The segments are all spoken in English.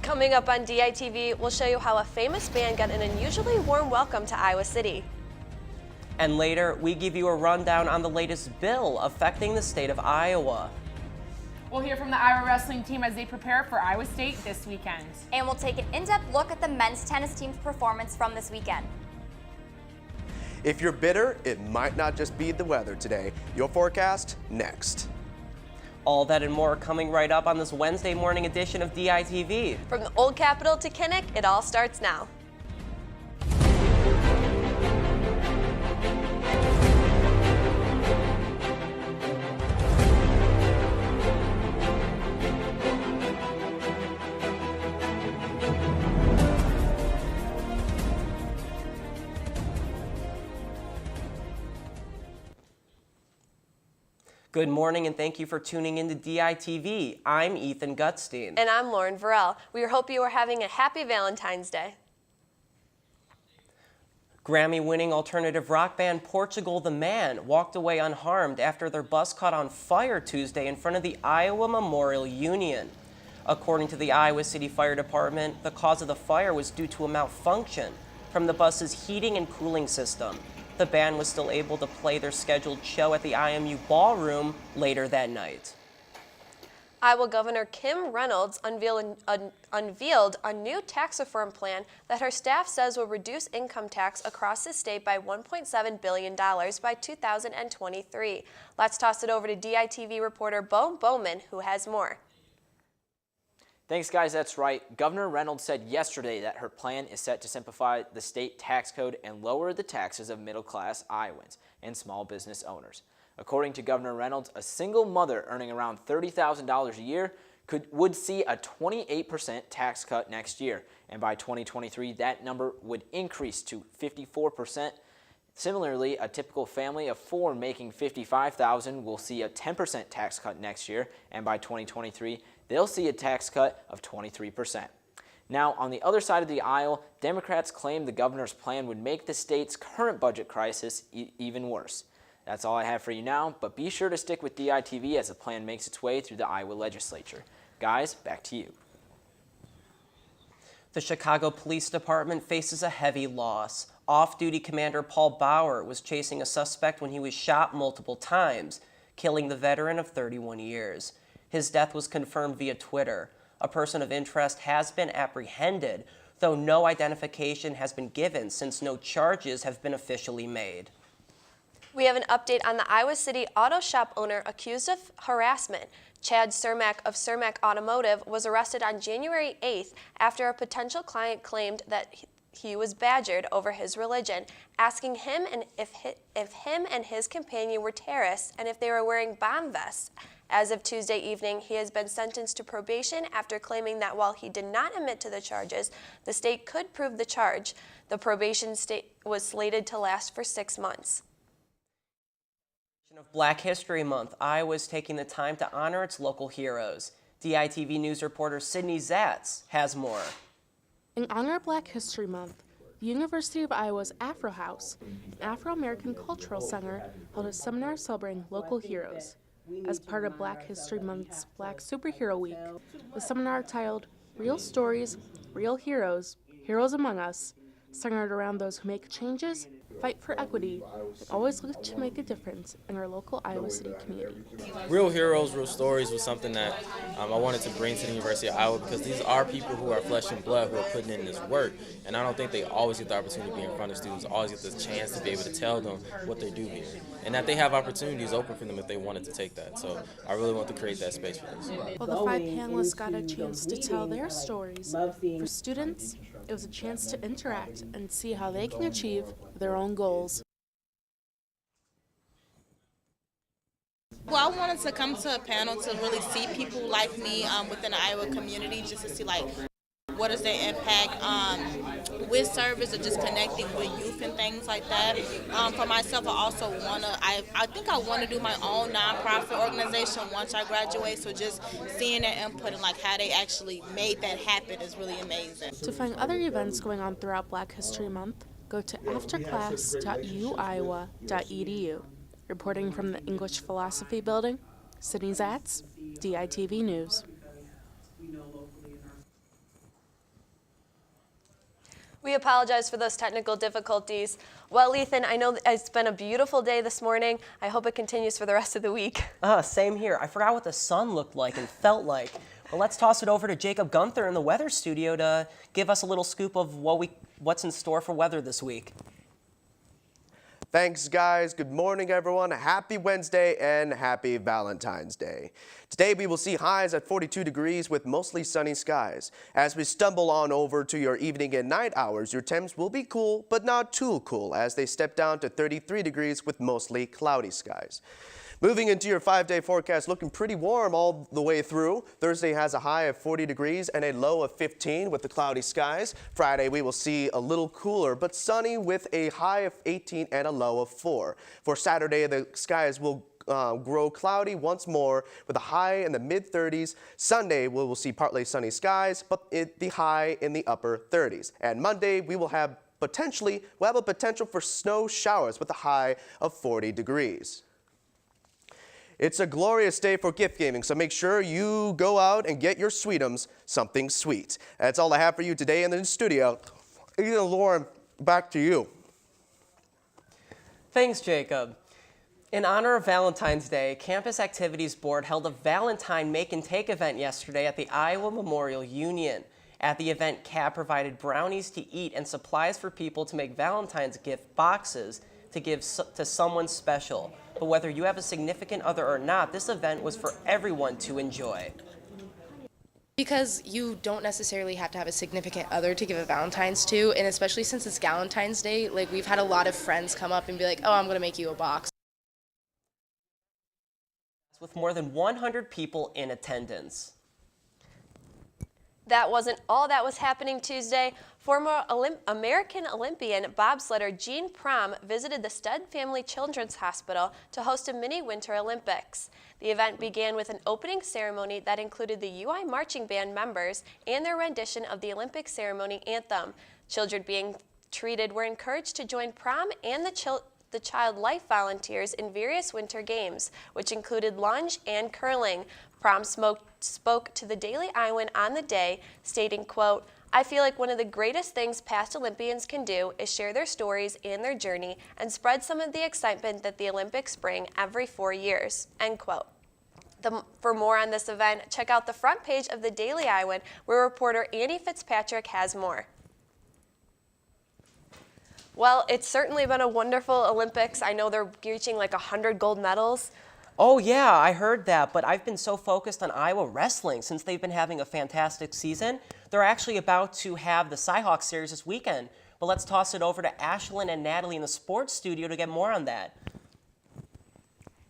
Coming up on DITV, we'll show you how a famous band got an unusually warm welcome to Iowa City. And later, we give you a rundown on the latest bill affecting the state of Iowa. We'll hear from the Iowa wrestling team as they prepare for Iowa State this weekend. And we'll take an in-depth look at the men's tennis team's performance from this weekend. If you're bitter, it might not just be the weather today. Your forecast next. All that and more coming right up on this Wednesday morning edition of DITV. From the Old Capitol to Kinnick, it all starts now. Good morning and thank you for tuning in to DITV. I'm Ethan Gutstein. And I'm Lauren Varell. We hope you are having a happy Valentine's Day. Grammy-winning alternative rock band Portugal the Man walked away unharmed after their bus caught on fire Tuesday in front of the Iowa Memorial Union. According to the Iowa City Fire Department, the cause of the fire was due to a malfunction from the bus's heating and cooling system. The band was still able to play their scheduled show at the IMU Ballroom later that night. Iowa Governor Kim Reynolds unveiled a new tax reform plan that her staff says will reduce income tax across the state by $1.7 billion by 2023. Let's toss it over to DITV reporter Bo Bowman, who has more. Thanks, guys. That's right. Governor Reynolds said yesterday that her plan is set to simplify the state tax code and lower the taxes of middle-class Iowans and small business owners. According to Governor Reynolds, a single mother earning around $30,000 a year would see a 28% tax cut next year, and by 2023, that number would increase to 54%. Similarly, a typical family of four making $55,000 will see a 10% tax cut next year, and by 2023, they'll see a tax cut of 23%. Now, on the other side of the aisle, Democrats claim the governor's plan would make the state's current budget crisis even worse. That's all I have for you now, but be sure to stick with DITV as the plan makes its way through the Iowa legislature. Guys, back to you. The Chicago Police Department faces a heavy loss. Off-duty Commander Paul Bauer was chasing a suspect when he was shot multiple times, killing the veteran of 31 years. His death was confirmed via Twitter. A person of interest has been apprehended, though no identification has been given since no charges have been officially made. We have an update on the Iowa City auto shop owner accused of harassment. Chad Cermak of Cermak Automotive was arrested on January 8th after a potential client claimed that he was badgered over his religion, asking him if him and his companion were terrorists and if they were wearing bomb vests. As of Tuesday evening, he has been sentenced to probation after claiming that while he did not admit to the charges, the state could prove the charge. The probation was slated to last for 6 months. Of Black History Month, Iowa is taking the time to honor its local heroes. DITV News reporter Sydney Zatz has more. In honor of Black History Month, the University of Iowa's Afro House, an Afro-American cultural center, held a seminar celebrating local heroes. As part of Black History Month's Black Superhero Week, the seminar titled Real Stories, Real Heroes, Heroes Among Us, centered around those who make changes, fight for equity, and always look to make a difference in our local Iowa City community. Real heroes, real stories was something that I wanted to bring to the University of Iowa because these are people who are flesh and blood who are putting in this work, and I don't think they always get the opportunity to be in front of students, always get the chance to be able to tell them what they do here, and that they have opportunities open for them if they wanted to take that. So I really want to create that space for this. Well, the 5 panelists got a chance to tell their stories. For students, it was a chance to interact and see how they can achieve their own goals. Well, I wanted to come to a panel to really see people like me within the Iowa community, just to see like what is their impact with service or just connecting with youth and things like that. For myself, I also I think I want to do my own nonprofit organization once I graduate, so just seeing their input and like how they actually made that happen is really amazing. To find other events going on throughout Black History Month, go to afterclass.uiowa.edu. Reporting from the English Philosophy Building, Sydney Zatz, DITV News. We apologize for those technical difficulties. Well, Ethan, I know that it's been a beautiful day this morning. I hope it continues for the rest of the week. Same here. I forgot what the sun looked like and felt like. Well, let's toss it over to Jacob Gunther in the weather studio to give us a little scoop of what's in store for weather this week. Thanks, guys. Good morning, everyone. Happy Wednesday and happy Valentine's Day. Today, we will see highs at 42 degrees with mostly sunny skies. As we stumble on over to your evening and night hours, your temps will be cool, but not too cool, as they step down to 33 degrees with mostly cloudy skies. Moving into your 5-day forecast, looking pretty warm all the way through. Thursday has a high of 40 degrees and a low of 15 with the cloudy skies. Friday, we will see a little cooler but sunny with a high of 18 and a low of 4. For Saturday, the skies will grow cloudy once more with a high in the mid-30s. Sunday, we will see partly sunny skies, but the high in the upper 30s. And Monday, we will have a potential for snow showers with a high of 40 degrees. It's a glorious day for gift giving, so make sure you go out and get your sweetums something sweet. That's all I have for you today in the studio. Ethan and Lauren, back to you. Thanks, Jacob. In honor of Valentine's Day, Campus Activities Board held a Valentine Make and Take event yesterday at the Iowa Memorial Union. At the event, CAB provided brownies to eat and supplies for people to make Valentine's gift boxes to give to someone special. But whether you have a significant other or not, this event was for everyone to enjoy. Because you don't necessarily have to have a significant other to give a Valentine's to, and especially since it's Valentine's Day, like we've had a lot of friends come up and be like, oh, I'm gonna make you a box. With more than 100 people in attendance. That wasn't all that was happening Tuesday. Former American Olympian bobsledder Gene Prom visited the Stead Family Children's Hospital to host a mini Winter Olympics. The event began with an opening ceremony that included the UI marching band members and their rendition of the Olympic ceremony anthem. Children being treated were encouraged to join Prom and the Child Life volunteers in various winter games, which included lunge and curling. Prom spoke to the Daily Iowan on the day, stating, quote, I feel like one of the greatest things past Olympians can do is share their stories and their journey and spread some of the excitement that the Olympics bring every 4 years, end quote. For more on this event, check out the front page of the Daily Iowan, where reporter Annie Fitzpatrick has more. Well, it's certainly been a wonderful Olympics. I know they're reaching like 100 gold medals. Oh yeah, I heard that, but I've been so focused on Iowa wrestling since they've been having a fantastic season. They're actually about to have the Cyhawk series this weekend. But let's toss it over to Ashlyn and Natalie in the sports studio to get more on that.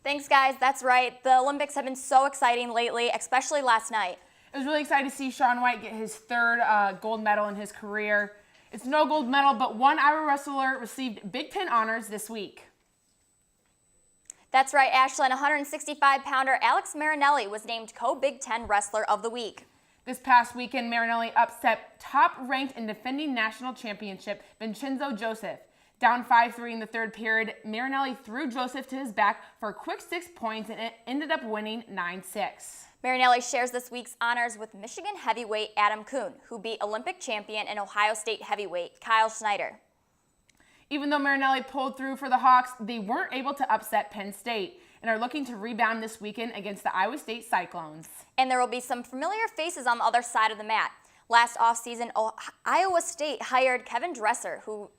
Thanks, guys. That's right. The Olympics have been so exciting lately, especially last night. It was really exciting to see Shaun White get his third gold medal in his career. It's no gold medal, but one Iowa wrestler received Big Ten honors this week. That's right, Ashlyn. 165-pounder Alex Marinelli was named Co-Big Ten Wrestler of the Week. This past weekend, Marinelli upset top-ranked and defending national championship Vincenzo Joseph. Down 5-3 in the third period, Marinelli threw Joseph to his back for a quick 6 points and ended up winning 9-6. Marinelli shares this week's honors with Michigan heavyweight Adam Kuhn, who beat Olympic champion and Ohio State heavyweight Kyle Snyder. Even though Marinelli pulled through for the Hawks, they weren't able to upset Penn State and are looking to rebound this weekend against the Iowa State Cyclones. And there will be some familiar faces on the other side of the mat. Last offseason, Iowa State hired Kevin Dresser, who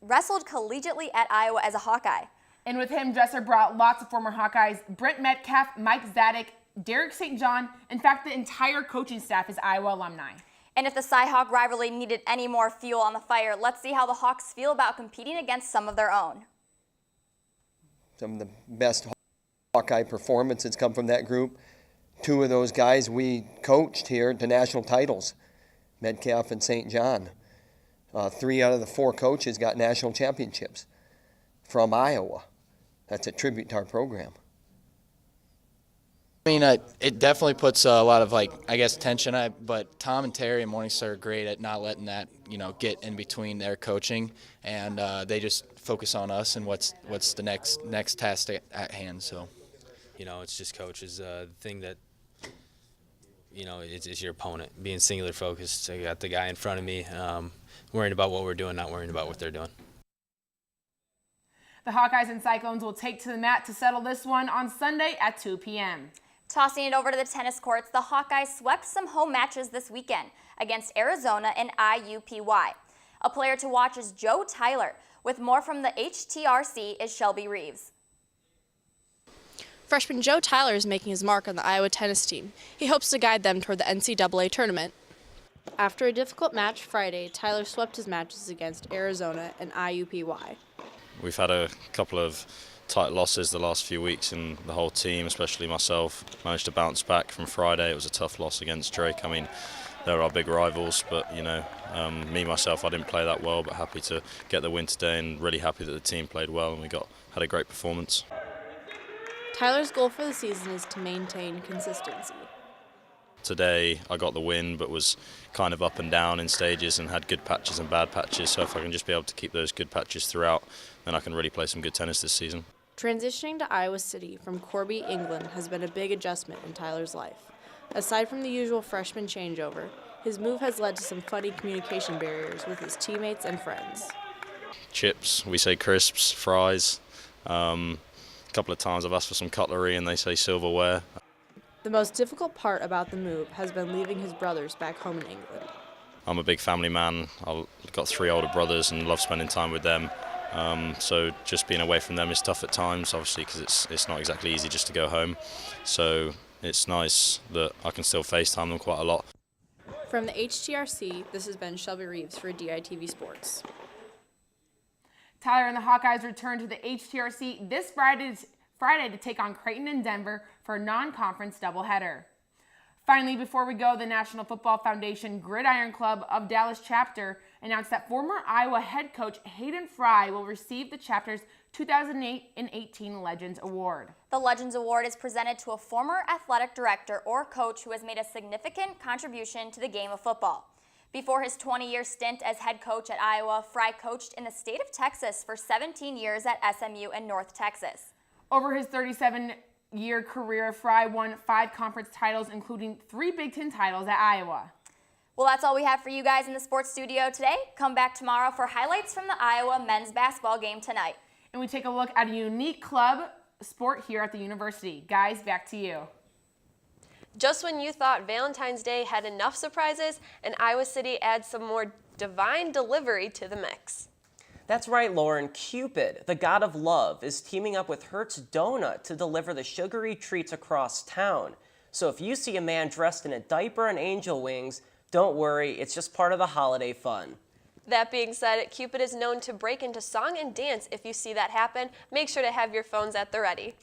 wrestled collegiately at Iowa as a Hawkeye. And with him, Dresser brought lots of former Hawkeyes: Brent Metcalf, Mike Zadek, Derek St. John. In fact, the entire coaching staff is Iowa alumni. And if the Cyhawk rivalry needed any more fuel on the fire, let's see how the Hawks feel about competing against some of their own. Some of the best Hawkeye performances come from that group. Two of those guys we coached here to national titles, Metcalf and St. John. 3 out of the 4 coaches got national championships from Iowa. That's a tribute to our program. I mean, it definitely puts a lot of, tension on it, but Tom and Terry and Morningstar are great at not letting that, get in between their coaching, and they just focus on us and what's the next task at hand. So, it's just coaches. The thing that you know, it's your opponent. Being singular focused, I got the guy in front of me, worrying about what we're doing, not worrying about what they're doing. The Hawkeyes and Cyclones will take to the mat to settle this one on Sunday at 2 p.m. Tossing it over to the tennis courts, the Hawkeyes swept some home matches this weekend against Arizona and IUPUI. A player to watch is Joe Tyler. With more from the HTRC is Shelby Reeves. Freshman Joe Tyler is making his mark on the Iowa tennis team. He hopes to guide them toward the NCAA tournament. After a difficult match Friday, Tyler swept his matches against Arizona and IUPUI. We've had a couple of tight losses the last few weeks, and the whole team, especially myself, managed to bounce back from Friday. It was a tough loss against Drake. I mean, they're our big rivals, but you know, myself, I didn't play that well, but happy to get the win today, and really happy that the team played well and we had a great performance. Tyler's goal for the season is to maintain consistency. Today I got the win, but was kind of up and down in stages and had good patches and bad patches, so if I can just be able to keep those good patches throughout, then I can really play some good tennis this season. Transitioning to Iowa City from Corby, England has been a big adjustment in Tyler's life. Aside from the usual freshman changeover, his move has led to some funny communication barriers with his teammates and friends. Chips, we say crisps, fries. A couple of times I've asked for some cutlery and they say silverware. The most difficult part about the move has been leaving his brothers back home in England. I'm a big family man. I've got 3 older brothers and love spending time with them. So just being away from them is tough at times, obviously, because it's not exactly easy just to go home. So it's nice that I can still FaceTime them quite a lot. From the HTRC, this has been Shelby Reeves for DITV Sports. Tyler and the Hawkeyes return to the HTRC this Friday to take on Creighton and Denver for a non-conference doubleheader. Finally, before we go, the National Football Foundation Gridiron Club of Dallas chapter announced that former Iowa head coach Hayden Fry will receive the chapter's 2018 Legends Award. The Legends Award is presented to a former athletic director or coach who has made a significant contribution to the game of football. Before his 20-year stint as head coach at Iowa, Fry coached in the state of Texas for 17 years at SMU and North Texas. Over his 37-year career, Fry won 5 conference titles, including 3 Big Ten titles at Iowa. Well, that's all we have for you guys in the sports studio today. Come back tomorrow for highlights from the Iowa men's basketball game tonight. And we take a look at a unique club sport here at the university. Guys, back to you. Just when you thought Valentine's Day had enough surprises, and Iowa City adds some more divine delivery to the mix. That's right, Lauren. Cupid, the god of love, is teaming up with Hertz Donut to deliver the sugary treats across town. So if you see a man dressed in a diaper and angel wings, don't worry, it's just part of the holiday fun. That being said, Cupid is known to break into song and dance. If you see that happen, make sure to have your phones at the ready.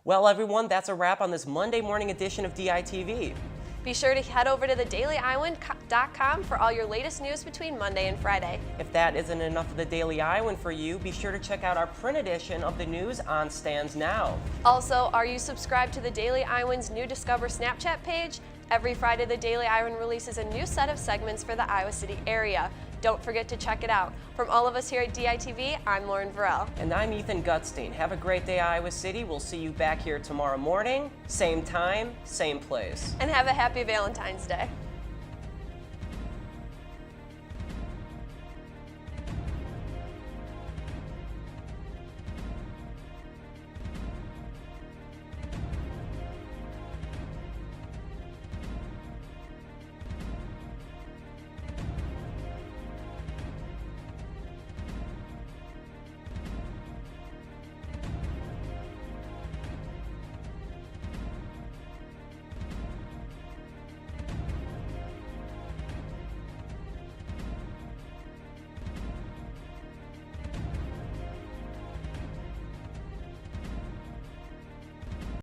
Well, everyone, that's a wrap on this Monday morning edition of DITV. Be sure to head over to thedailyiowan.com for all your latest news between Monday and Friday. If that isn't enough of the Daily Iowan for you, be sure to check out our print edition of the news on stands now. Also, are you subscribed to the Daily Iowan's new Discover Snapchat page? Every Friday, the Daily Iowan releases a new set of segments for the Iowa City area. Don't forget to check it out. From all of us here at DITV, I'm Lauren Varell. And I'm Ethan Gutstein. Have a great day, Iowa City. We'll see you back here tomorrow morning, same time, same place. And have a happy Valentine's Day.